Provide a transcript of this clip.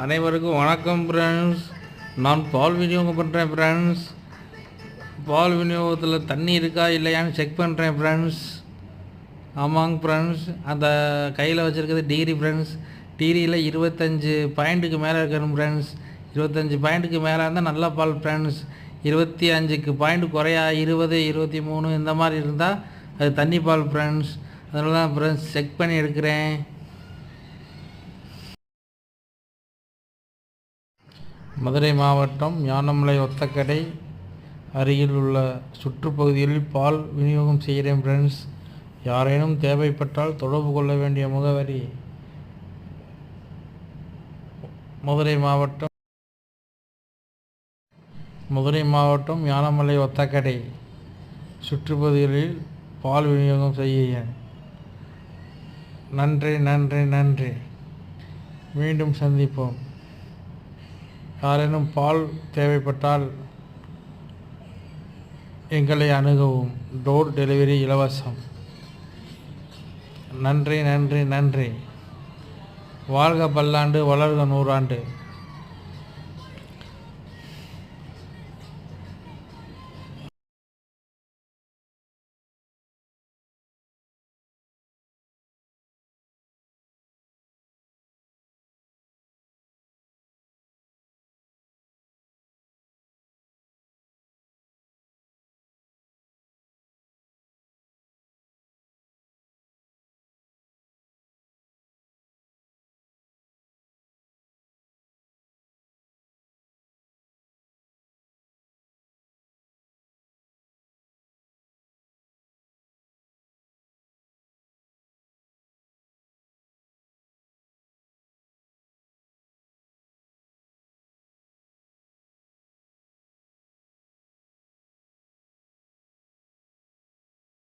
அனைவருக்கும் வணக்கம் ஃப்ரெண்ட்ஸ். நான் பால் விநியோகம் பண்ணுறேன் ஃப்ரெண்ட்ஸ். பால் விநியோகத்தில் தண்ணி இருக்கா இல்லையான்னு செக் பண்ணுறேன் ஃப்ரெண்ட்ஸ். ஆமாங்க ஃப்ரெண்ட்ஸ், அந்த கையில் வச்சுருக்கிறது டிகிரி ஃப்ரெண்ட்ஸ். டிகிரியில் 25 பாயிண்ட்டுக்கு மேலே இருக்கணும் ஃப்ரெண்ட்ஸ். 25 பாயிண்ட்டுக்கு மேலே இருந்தால் நல்ல பால் ஃப்ரெண்ட்ஸ். 25க்கு பாயிண்ட் குறையா 20, 23 இந்த மாதிரி இருந்தால் அது தண்ணி பால் ஃப்ரெண்ட்ஸ். அதனால தான் ஃப்ரெண்ட்ஸ் செக் பண்ணி எடுக்கிறேன். மதுரை மாவட்டம் ஞானமலை ஒத்தக்கடை அருகில் உள்ள சுற்றுப்பகுதிகளில் பால் விநியோகம் செய்கிறேன் ஃப்ரெண்ட்ஸ். யாரேனும் தேவைப்பட்டால் தொடர்பு கொள்ள வேண்டிய முகவரி மதுரை மாவட்டம் ஞானமலை ஒத்தக்கடை சுற்றுப்பகுதிகளில் பால் விநியோகம் செய்ய. நன்றி நன்றி நன்றி. மீண்டும் சந்திப்போம். யாரேனும் பால் தேவைப்பட்டால் எங்களை அணுகவும். டோர் டெலிவரி இலவசம். நன்றி நன்றி நன்றி. வாழ்க பல்லாண்டு, வளர்க 100 ஆண்டு.